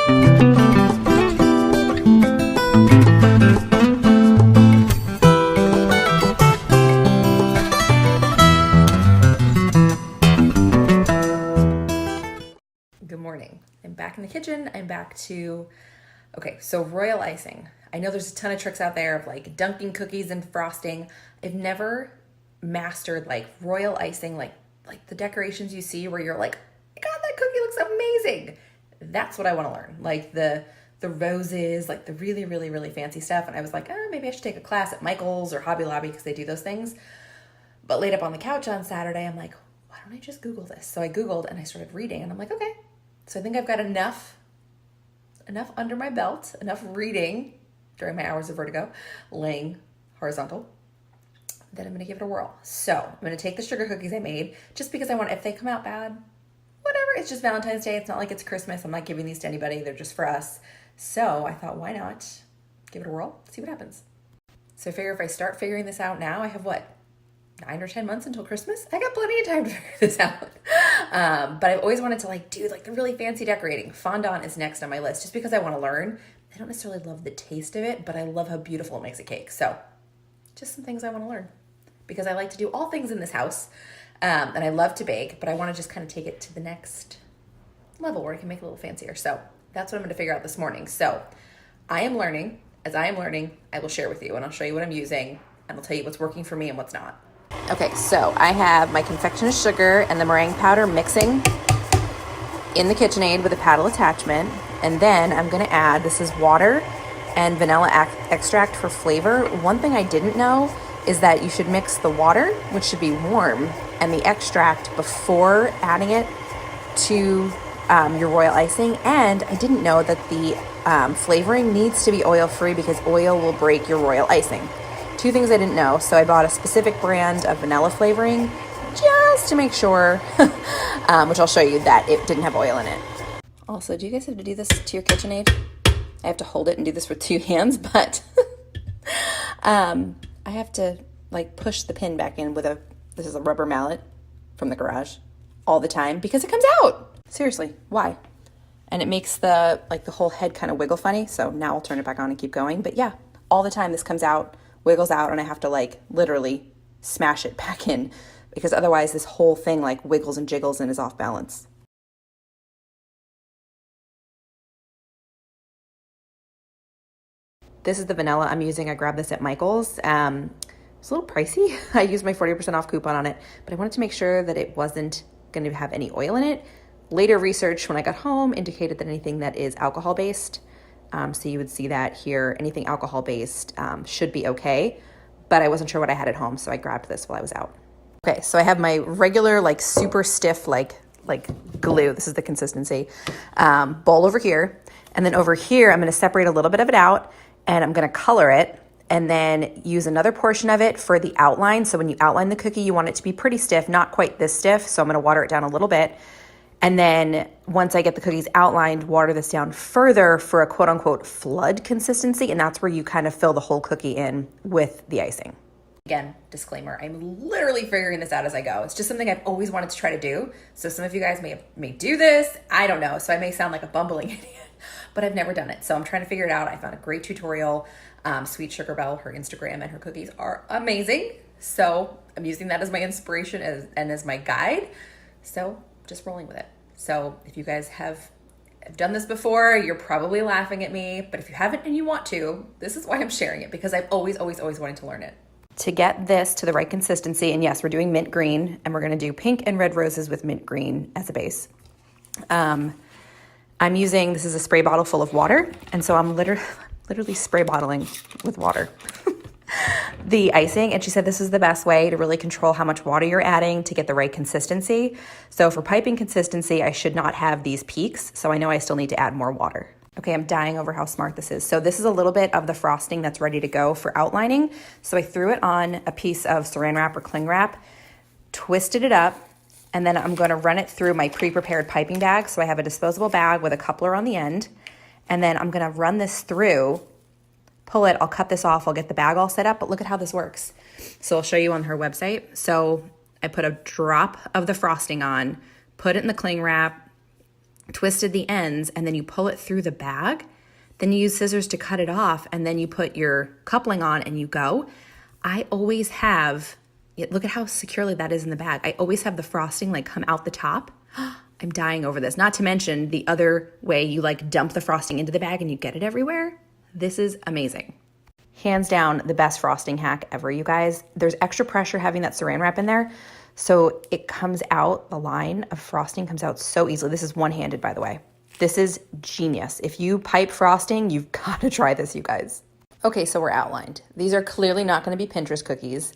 Good morning. I'm back in the kitchen. I'm back to, okay, so royal icing. I know there's a ton of tricks out there of like dunking cookies and frosting. I've never mastered like royal icing, like the decorations you see where you're like, God, that cookie looks amazing. That's what I want to learn. Like the roses, like the really, really, really fancy stuff. And I was like, maybe I should take a class at Michael's or Hobby Lobby because they do those things. But laid up on the couch on Saturday, I'm like, why don't I just Google this? So I Googled and I started reading and I'm like, okay. So I think I've got enough under my belt, enough reading during my hours of vertigo, laying horizontal, that I'm going to give it a whirl. So I'm going to take the sugar cookies I made just because I want, if they come out bad, whatever, it's just Valentine's Day. It's not like it's Christmas. I'm not giving these to anybody. They're just for us. So I thought, why not give it a whirl, see what happens. So I figure if I start figuring this out now, I have 9 or 10 months until Christmas? I got plenty of time to figure this out. But I've always wanted to do the really fancy decorating. Fondant is next on my list just because I want to learn. I don't necessarily love the taste of it, but I love how beautiful it makes a cake. So just some things I want to learn because I like to do all things in this house. And I love to bake, but I want to just kind of take it to the next level where I can make it a little fancier. So that's what I'm going to figure out this morning. So I am learning. As I am learning, I will share with you and I'll show you what I'm using and I'll tell you what's working for me and what's not. Okay, so I have my confectioner's sugar and the meringue powder mixing in the KitchenAid with a paddle attachment. And then I'm going to add, this is water and vanilla extract for flavor. One thing I didn't know is that you should mix the water, which should be warm, and the extract before adding it to your royal icing. And I didn't know that the flavoring needs to be oil-free because oil will break your royal icing. 2 things I didn't know. So I bought a specific brand of vanilla flavoring just to make sure, which I'll show you that it didn't have oil in it. Also, do you guys have to do this to your KitchenAid? I have to hold it and do this with 2 hands, but I have to push the pin back in with this is a rubber mallet from the garage all the time because it comes out. Seriously, why? And it makes the whole head kind of wiggle funny. So now I'll turn it back on and keep going. But yeah, all the time this comes out, wiggles out, and I have to literally smash it back in because otherwise this whole thing wiggles and jiggles and is off balance. This is the vanilla I'm using. I grabbed this at Michael's. It's a little pricey. I used my 40% off coupon on it, but I wanted to make sure that it wasn't going to have any oil in it. Later research when I got home indicated that anything that is alcohol-based, so you would see that here, anything alcohol-based should be okay, but I wasn't sure what I had at home, so I grabbed this while I was out. Okay, so I have my regular, super stiff, glue, this is the consistency, bowl over here, and then over here, I'm gonna separate a little bit of it out, and I'm gonna color it, and then use another portion of it for the outline. So when you outline the cookie, you want it to be pretty stiff, not quite this stiff, so I'm gonna water it down a little bit. And then once I get the cookies outlined, water this down further for a quote unquote flood consistency. And that's where you kind of fill the whole cookie in with the icing. Again, disclaimer, I'm literally figuring this out as I go. It's just something I've always wanted to try to do. So some of you guys may do this. I don't know. So I may sound like a bumbling idiot, but I've never done it. So I'm trying to figure it out. I found a great tutorial. Sweet Sugar Belle, her Instagram and her cookies are amazing. So I'm using that as my inspiration and as my guide. So just rolling with it. So if you guys have done this before, you're probably laughing at me, but if you haven't and you want to, this is why I'm sharing it because I've always wanted to learn it. To get this to the right consistency, and yes, we're doing mint green and we're gonna do pink and red roses with mint green as a base. I'm using, this is a spray bottle full of water, and so I'm literally spray bottling with water the icing, and she said this is the best way to really control how much water you're adding to get the right consistency. So for piping consistency, I should not have these peaks, so I know I still need to add more water. Okay, I'm dying over how smart this is. So this is a little bit of the frosting that's ready to go for outlining. So I threw it on a piece of saran wrap or cling wrap, twisted it up, and then I'm gonna run it through my pre-prepared piping bag. So I have a disposable bag with a coupler on the end, and then I'm gonna run this through, pull it, I'll cut this off, I'll get the bag all set up, but look at how this works. So I'll show you on her website. So I put a drop of the frosting on, put it in the cling wrap, twisted the ends, and then you pull it through the bag. Then you use scissors to cut it off, and then you put your coupling on and you go. I always have, look at how securely that is in the bag. I always have the frosting like come out the top. I'm dying over this. Not to mention the other way you like dump the frosting into the bag and you get it everywhere. This is amazing. Hands down, the best frosting hack ever, you guys. There's extra pressure having that saran wrap in there. So it comes out, the line of frosting comes out so easily. This is one-handed, by the way. This is genius. If you pipe frosting, you've got to try this, you guys. Okay, so we're outlined. These are clearly not going to be Pinterest cookies.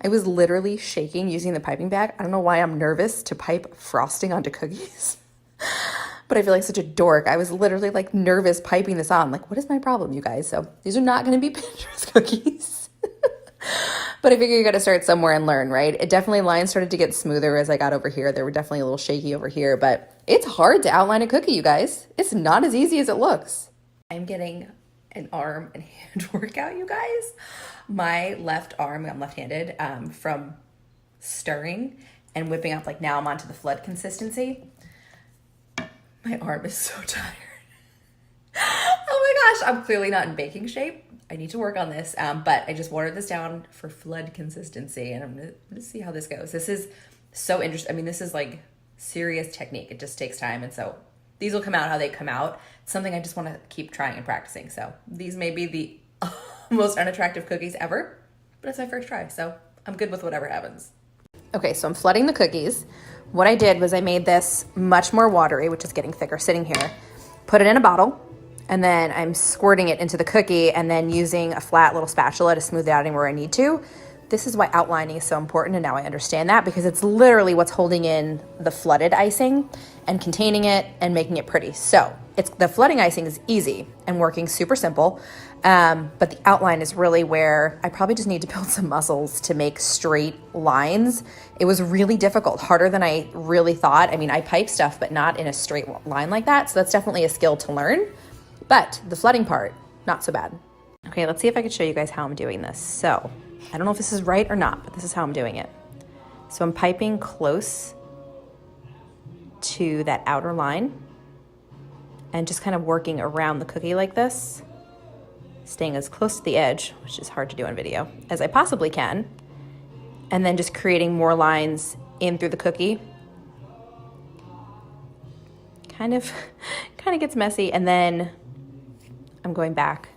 I was literally shaking using the piping bag. I don't know why I'm nervous to pipe frosting onto cookies, but I feel like such a dork. I was literally like nervous piping this on. Like, what is my problem, you guys? So these are not going to be Pinterest cookies. But I figure you got to start somewhere and learn, right? It definitely, lines started to get smoother as I got over here. They were definitely a little shaky over here, but it's hard to outline a cookie, you guys. It's not as easy as it looks. I'm getting an arm and hand workout, you guys. My left arm, I'm left-handed, from stirring and whipping up, like now I'm onto the flood consistency. My arm is so tired. Oh my gosh, I'm clearly not in baking shape. I need to work on this, but I just watered this down for flood consistency, and I'm gonna see how this goes. This is so interesting. I mean, this is like serious technique. It just takes time, and so these will come out how they come out. It's something I just want to keep trying and practicing. So these may be the most unattractive cookies ever, but it's my first try, so I'm good with whatever happens. Okay, so I'm flooding the cookies. What I did was I made this much more watery, which is getting thicker sitting here, put it in a bottle, and then I'm squirting it into the cookie and then using a flat little spatula to smooth it out anywhere I need to. This is why outlining is so important, and now I understand that, because it's literally what's holding in the flooded icing and containing it and making it pretty. So it's the flooding icing is easy and working super simple, but the outline is really where I probably just need to build some muscles to make straight lines. It was really difficult, harder than I really thought. I mean, I pipe stuff, but not in a straight line like that. So that's definitely a skill to learn. But the flooding part, not so bad. Okay, let's see if I can show you guys how I'm doing this. So I don't know if this is right or not, but this is how I'm doing it. So I'm piping close to that outer line and just kind of working around the cookie like this, staying as close to the edge, which is hard to do on video, as I possibly can, and then just creating more lines in through the cookie. Kind of gets messy, and then I'm going back.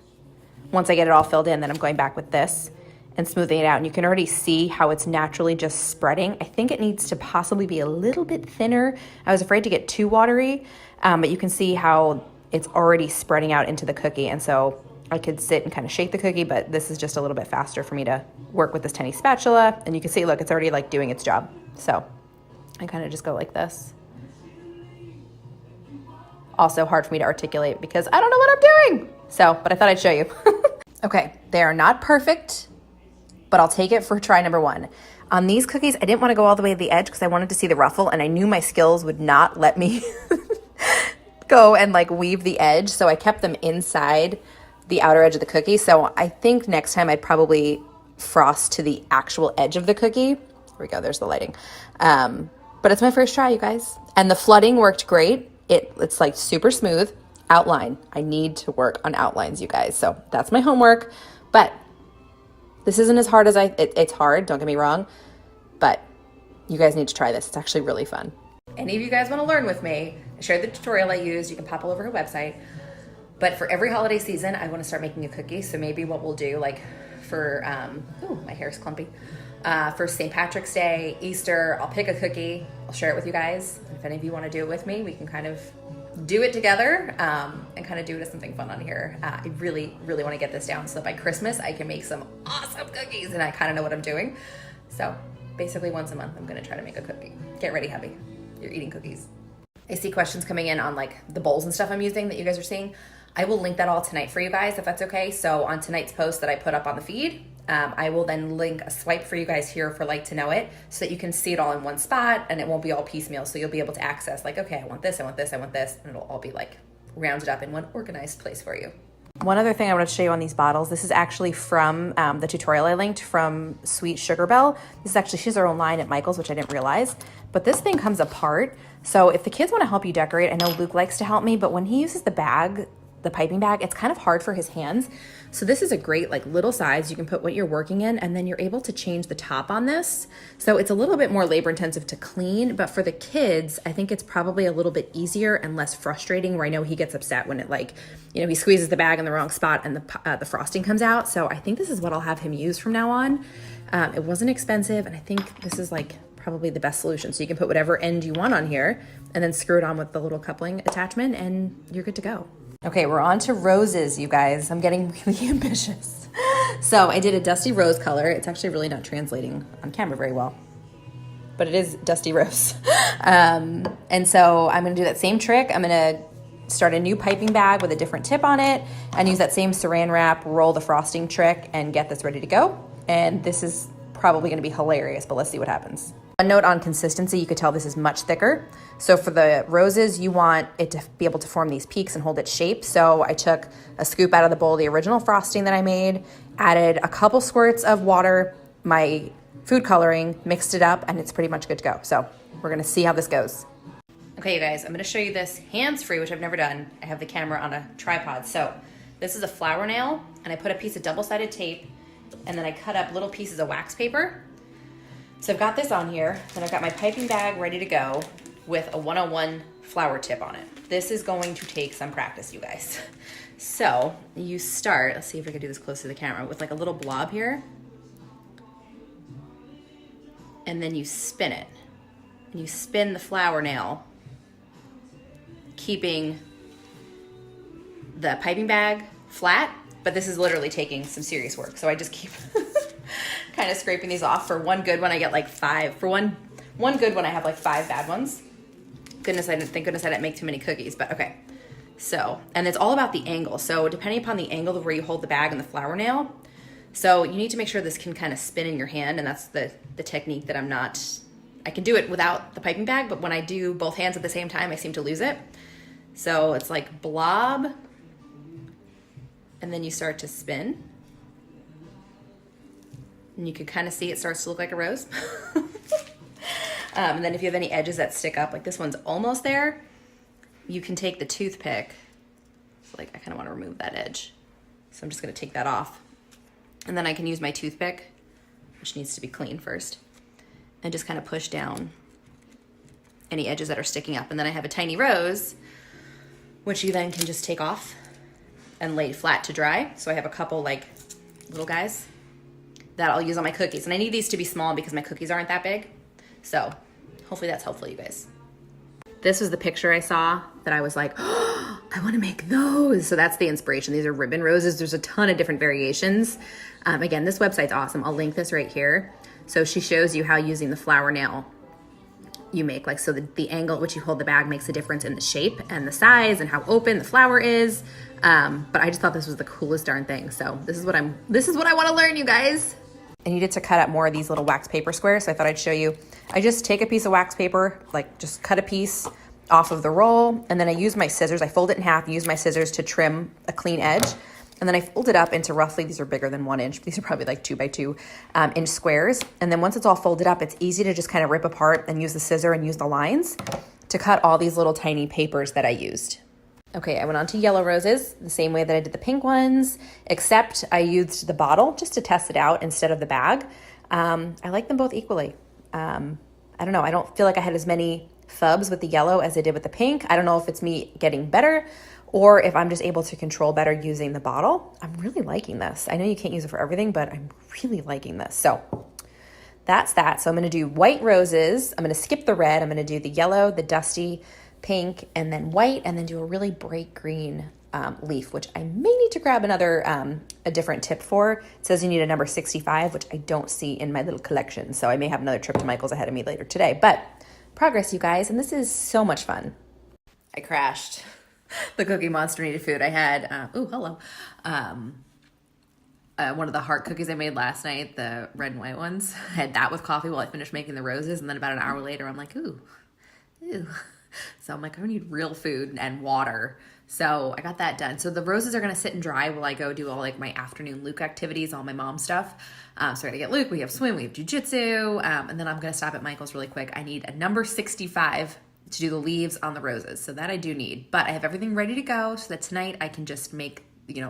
Once I get it all filled in, then I'm going back with this and smoothing it out. And you can already see how it's naturally just spreading. I think it needs to possibly be a little bit thinner. I was afraid to get too watery, but you can see how it's already spreading out into the cookie. And so I could sit and kind of shake the cookie, but this is just a little bit faster for me to work with this tiny spatula. And you can see, look, it's already like doing its job. So I kind of just go like this. Also hard for me to articulate because I don't know what I'm doing. So, but I thought I'd show you. Okay, they are not perfect, but I'll take it for try number one. On these cookies, I didn't want to go all the way to the edge because I wanted to see the ruffle, and I knew my skills would not let me go and like weave the edge. So I kept them inside the outer edge of the cookie. So I think next time I'd probably frost to the actual edge of the cookie. Here we go, there's the lighting. But it's my first try, you guys. And the flooding worked great. It's like super smooth. Outline. I need to work on outlines, you guys. So that's my homework. But this isn't as hard as it's hard, don't get me wrong. But you guys need to try this. It's actually really fun. Any of you guys want to learn with me, I shared the tutorial I used. You can pop all over her website. But for every holiday season, I want to start making a cookie. So maybe what we'll do, like for, my hair's clumpy. For St. Patrick's Day, Easter, I'll pick a cookie. I'll share it with you guys. If any of you want to do it with me, we can kind of do it together and kind of do it as something fun on here. I really, really want to get this down so that by Christmas I can make some awesome cookies and I kind of know what I'm doing. So basically once a month, I'm going to try to make a cookie. Get ready, hubby. You're eating cookies. I see questions coming in on like the bowls and stuff I'm using that you guys are seeing. I will link that all tonight for you guys if that's okay. So on tonight's post that I put up on the feed, I will then link a swipe for you guys here for Like to Know It so that you can see it all in one spot and it won't be all piecemeal. So you'll be able to access like, okay, I want this, I want this, I want this, and it'll all be like rounded up in one organized place for you. One other thing I wanted to show you on these bottles, this is actually from the tutorial I linked from Sweet Sugar Bell. This is actually, she has her own line at Michael's, which I didn't realize, but this thing comes apart. So if the kids want to help you decorate, I know Luke likes to help me, but when he uses the bag, the piping bag, it's kind of hard for his hands. So this is a great like little size. You can put what you're working in, and then you're able to change the top on this. So it's a little bit more labor intensive to clean, but for the kids, I think it's probably a little bit easier and less frustrating, where I know he gets upset when it like, you know, he squeezes the bag in the wrong spot and the frosting comes out. So I think this is what I'll have him use from now on. It wasn't expensive, and I think this is like probably the best solution. So you can put whatever end you want on here and then screw it on with the little coupling attachment and you're good to go. Okay, we're on to roses, you guys. I'm getting really ambitious. So I did a dusty rose color. It's actually really not translating on camera very well, but it is dusty rose. And so I'm gonna do that same trick. I'm gonna start a new piping bag with a different tip on it and use that same saran wrap, roll the frosting trick, and get this ready to go. And this is probably gonna be hilarious, but let's see what happens. One note on consistency, you could tell this is much thicker. So for the roses, you want it to be able to form these peaks and hold its shape. So I took a scoop out of the bowl of the original frosting that I made, added a couple squirts of water, my food coloring, mixed it up, and it's pretty much good to go. So we're gonna see how this goes. Okay, you guys, I'm gonna show you this hands-free, which I've never done. I have the camera on a tripod. So this is a flower nail, and I put a piece of double-sided tape, and then I cut up little pieces of wax paper. So I've got this on here, and I've got my piping bag ready to go with a 101 flower tip on it. This is going to take some practice, you guys. So you start, let's see if I can do this close to the camera, with like a little blob here. And then you spin it. And you spin the flower nail, keeping the piping bag flat, but this is literally taking some serious work. So I just keep kind of scraping these off. For one good one, I get like 5. For one good one, I have like 5 bad ones. Thank goodness I didn't make too many cookies, but okay. So, and it's all about the angle. So depending upon the angle of where you hold the bag and the flower nail, so you need to make sure this can kind of spin in your hand, and that's the technique that I can do it without the piping bag, but when I do both hands at the same time, I seem to lose it. So it's like blob, and then you start to spin. And you can kind of see it starts to look like a rose. And then if you have any edges that stick up, like this one's almost there, you can take the toothpick. So like I kind of want to remove that edge. So I'm just going to take that off. And then I can use my toothpick, which needs to be clean first, and just kind of push down any edges that are sticking up. And then I have a tiny rose, which you then can just take off and lay flat to dry. So I have a couple like little guys that I'll use on my cookies. And I need these to be small because my cookies aren't that big. So hopefully that's helpful, you guys. This was the picture I saw that I was like, oh, I want to make those. So that's the inspiration. These are ribbon roses. There's a ton of different variations. Again, this website's awesome. I'll link this right here. So she shows you how using the flower nail you make, like, so the angle at which you hold the bag makes a difference in the shape and the size and how open the flower is. But I just thought this was the coolest darn thing. So this is what I want to learn, you guys. I needed to cut up more of these little wax paper squares, so I thought I'd show you. I just take a piece of wax paper, like just cut a piece off of the roll, and then I use my scissors. I fold it in half, use my scissors to trim a clean edge, and then I fold it up into roughly, these are bigger than 1 inch. These are probably like 2 by 2 inch squares. And then once it's all folded up, it's easy to just kind of rip apart and use the scissor and use the lines to cut all these little tiny papers that I used. Okay, I went on to yellow roses the same way that I did the pink ones, except I used the bottle just to test it out instead of the bag. I like them both equally. I don't know, I don't feel like I had as many fubs with the yellow as I did with the pink. I don't know if it's me getting better or if I'm just able to control better using the bottle. I'm really liking this. I know you can't use it for everything, but I'm really liking this. So that's that. So I'm gonna do white roses. I'm gonna skip the red. I'm gonna do the yellow, the dusty pink, and then white, and then do a really bright green leaf, which I may need to grab another, a different tip for. It says you need a number 65, which I don't see in my little collection. So I may have another trip to Michael's ahead of me later today, but progress, you guys. And this is so much fun. I crashed the Cookie Monster needed food. I had, hello. One of the heart cookies I made last night, the red and white ones. I had that with coffee while I finished making the roses. And then about an hour later, I'm like, ooh, So I'm like, I need real food and water. So I got that done. So the roses are going to sit and dry while I go do all like my afternoon Luke activities, all my mom stuff. So I got to get Luke. We have swim, we have jujitsu. And then I'm going to stop at Michael's really quick. I need a number 65 to do the leaves on the roses. So that I do need, but I have everything ready to go so that tonight I can just make,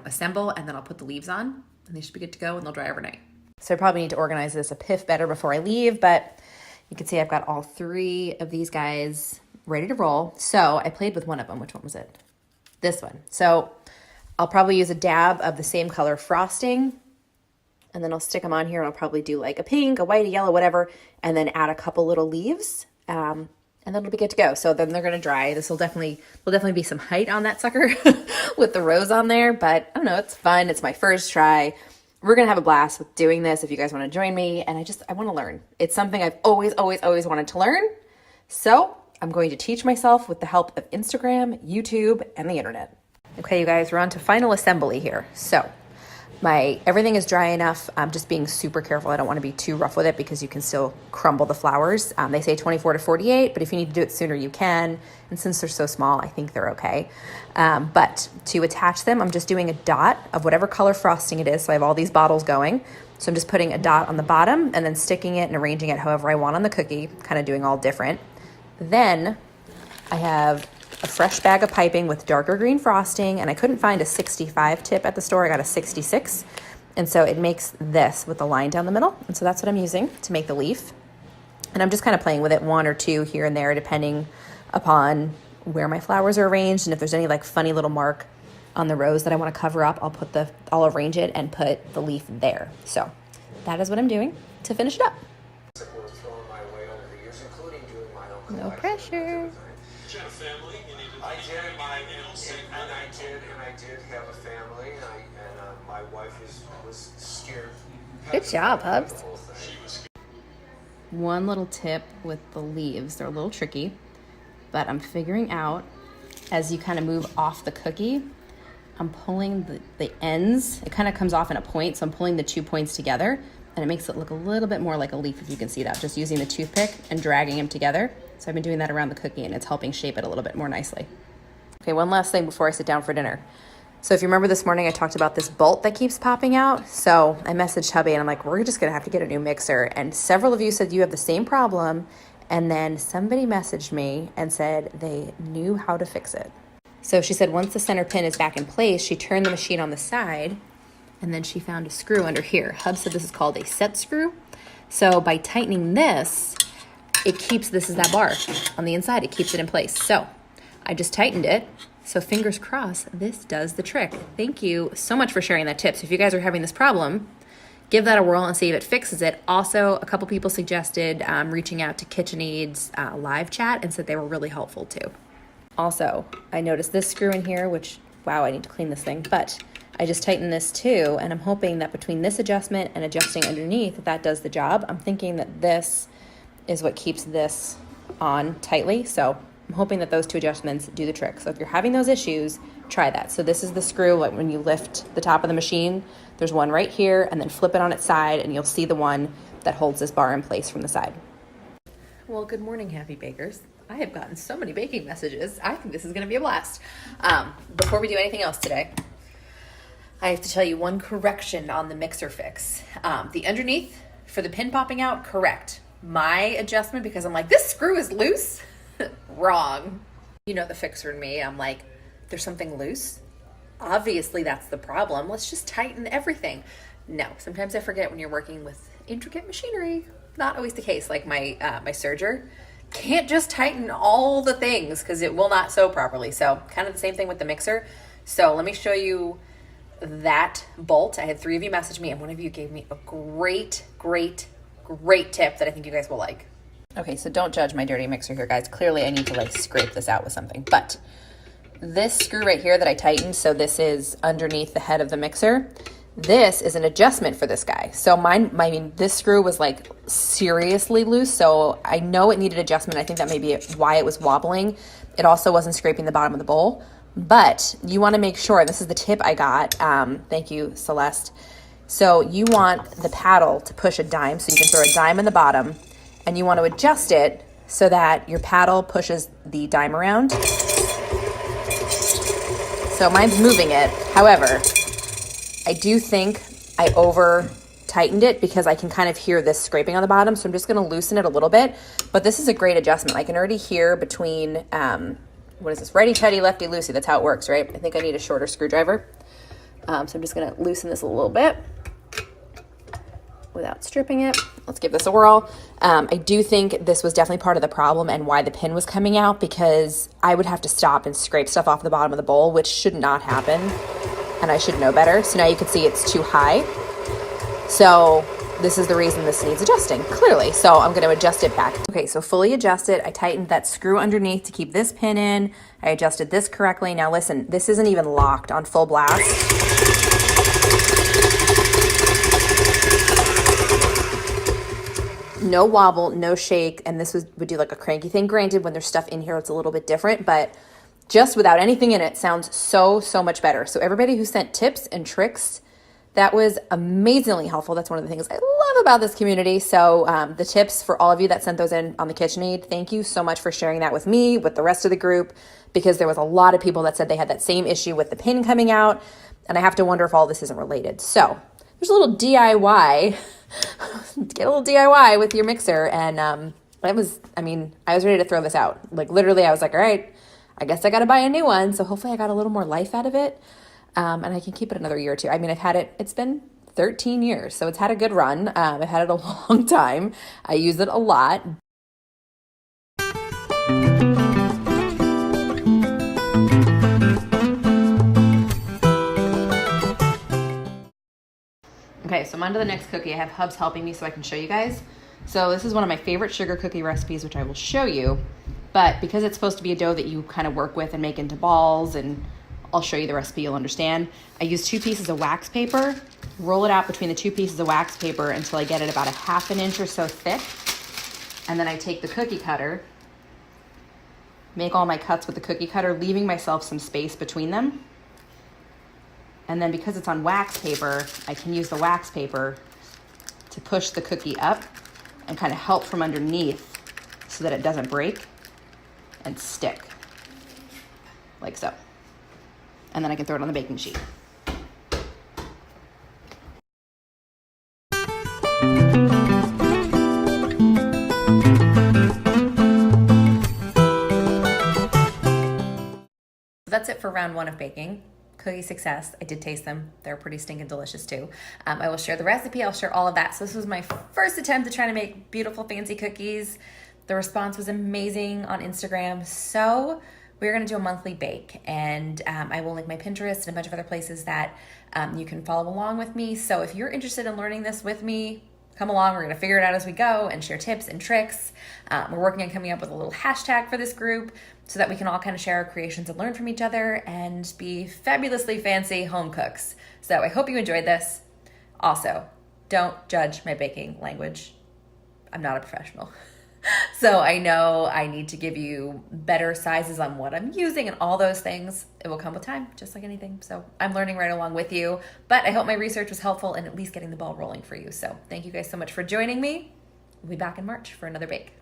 assemble, and then I'll put the leaves on and they should be good to go and they'll dry overnight. So I probably need to organize this a piff better before I leave, but you can see I've got all 3 of these guys ready to roll. So I played with one of them. Which one was it? This one. So I'll probably use a dab of the same color frosting, and then I'll stick them on here, and I'll probably do like a pink, a white, a yellow, whatever, and then add a couple little leaves, and then it'll be good to go. So then they're going to dry. There'll definitely be some height on that sucker with the rose on there, but I don't know. It's fun. It's my first try. We're going to have a blast with doing this if you guys want to join me, and I want to learn. It's something I've always wanted to learn. So I'm going to teach myself with the help of Instagram, YouTube, and the internet. Okay, you guys, we're on to final assembly here. So everything is dry enough. I'm just being super careful. I don't want to be too rough with it because you can still crumble the flowers. They say 24 to 48, but if you need to do it sooner, you can. And since they're so small, I think they're okay. But to attach them, I'm just doing a dot of whatever color frosting it is. So I have all these bottles going. So I'm just putting a dot on the bottom and then sticking it and arranging it however I want on the cookie, kind of doing all different. Then I have a fresh bag of piping with darker green frosting, and I couldn't find a 65 tip at the store. I got a 66. And so it makes this with the line down the middle. And so that's what I'm using to make the leaf. And I'm just kind of playing with it, 1 or 2 here and there, depending upon where my flowers are arranged. And if there's any like funny little mark on the rose that I want to cover up, I'll arrange it and put the leaf there. So that is what I'm doing to finish it up. No pressure. Did you have a family? I did have a family, and my wife was scared. Good job, Hubs. One little tip with the leaves, they're a little tricky, but I'm figuring out as you kind of move off the cookie, I'm pulling the ends. It kind of comes off in a point, so I'm pulling the 2 points together, and it makes it look a little bit more like a leaf, if you can see that, just using the toothpick and dragging them together. So I've been doing that around the cookie, and it's helping shape it a little bit more nicely. Okay, one last thing before I sit down for dinner. So if you remember this morning, I talked about this bolt that keeps popping out. So I messaged hubby, and I'm like, we're just going to have to get a new mixer. And several of you said you have the same problem. And then somebody messaged me and said they knew how to fix it. So she said once the center pin is back in place, she turned the machine on the side, and then she found a screw under here. Hub said this is called a set screw. So by tightening this, this is that bar on the inside. It keeps it in place. So I just tightened it. So fingers crossed, this does the trick. Thank you so much for sharing that tip. So if you guys are having this problem, give that a whirl and see if it fixes it. Also, a couple people suggested reaching out to KitchenAid's live chat and said they were really helpful too. Also, I noticed this screw in here, which, wow, I need to clean this thing. But I just tightened this too, and I'm hoping that between this adjustment and adjusting underneath, that does the job. I'm thinking that this is what keeps this on tightly. So I'm hoping that those 2 adjustments do the trick. So if you're having those issues, try that. So this is the screw, like when you lift the top of the machine, there's one right here, and then flip it on its side, and you'll see the one that holds this bar in place from the side. Well, good morning, happy bakers. I have gotten so many baking messages. I think this is gonna be a blast. Before we do anything else today, I have to tell you one correction on the mixer fix. The underneath for the pin popping out, correct. My adjustment, because I'm like, this screw is loose, wrong. You know the fixer in me, I'm like, there's something loose? Obviously that's the problem. Let's just tighten everything. No, sometimes I forget when you're working with intricate machinery. Not always the case. Like my serger can't just tighten all the things because it will not sew properly. So kind of the same thing with the mixer. So let me show you that bolt. I had 3 of you message me, and one of you gave me a great tip that I think you guys will like. Okay, so don't judge my dirty mixer here, guys. Clearly I need to like scrape this out with something. But this screw right here that I tightened, so this is underneath the head of the mixer, this is an adjustment for this guy. So this screw was like seriously loose, so I know it needed adjustment. I think that may be why it was wobbling. It also wasn't scraping the bottom of the bowl. But you want to make sure, this is the tip I got, thank you, Celeste. So you want the paddle to push a dime, so you can throw a dime in the bottom, and you want to adjust it so that your paddle pushes the dime around. So mine's moving it. However, I do think I over tightened it because I can kind of hear this scraping on the bottom. So I'm just going to loosen it a little bit. But this is a great adjustment. I can already hear between, what is this? Righty tighty, lefty loosey. That's how it works, right? I think I need a shorter screwdriver. So I'm just going to loosen this a little bit without stripping it. Let's give this a whirl. I do think this was definitely part of the problem and why the pin was coming out, because I would have to stop and scrape stuff off the bottom of the bowl, which should not happen, and I should know better. So now you can see it's too high. So this is the reason this needs adjusting, clearly. So I'm going to adjust it back. Okay, so fully adjusted. I tightened that screw underneath to keep this pin in. I adjusted this correctly. Now listen, this isn't even locked on full blast. No wobble, no shake, and this would do like a cranky thing. Granted, when there's stuff in here, it's a little bit different, but just without anything in it sounds so much better. So everybody who sent tips and tricks, that was amazingly helpful. That's one of the things I love about this community. So the tips for all of you that sent those in on the KitchenAid, thank you so much for sharing that with me, with the rest of the group, because there was a lot of people that said they had that same issue with the pin coming out, and I have to wonder if all this isn't related. So there's a little DIY. Get a little DIY with your mixer. And I was ready to throw this out. Like literally, I was like, all right, I guess I got to buy a new one. So hopefully I got a little more life out of it. And I can keep it another year or two. I mean, I've had it, it's been 13 years. So it's had a good run. I've had it a long time. I use it a lot. Okay, so I'm on to the next cookie. I have Hubs helping me so I can show you guys. So this is one of my favorite sugar cookie recipes, which I will show you. But because it's supposed to be a dough that you kind of work with and make into balls, and I'll show you the recipe, you'll understand. I use 2 pieces of wax paper, roll it out between the 2 pieces of wax paper until I get it about a 1/2 inch or so thick. And then I take the cookie cutter, make all my cuts with the cookie cutter, leaving myself some space between them. And then because it's on wax paper, I can use the wax paper to push the cookie up and kind of help from underneath so that it doesn't break and stick, like so. And then I can throw it on the baking sheet. That's it for round 1 of baking. Cookie success. I did taste them. They're pretty stinking delicious too. I will share the recipe. I'll share all of that. So this was my first attempt to try to make beautiful, fancy cookies. The response was amazing on Instagram. So we're going to do a monthly bake, and I will link my Pinterest and a bunch of other places that you can follow along with me. So if you're interested in learning this with me, come along. We're going to figure it out as we go and share tips and tricks. We're working on coming up with a little hashtag for this group so that we can all kind of share our creations and learn from each other and be fabulously fancy home cooks. So I hope you enjoyed this. Also, don't judge my baking language. I'm not a professional. So I know I need to give you better sizes on what I'm using and all those things. It will come with time, just like anything. So I'm learning right along with you, but I hope my research was helpful in at least getting the ball rolling for you. So thank you guys so much for joining me. We'll be back in March for another bake.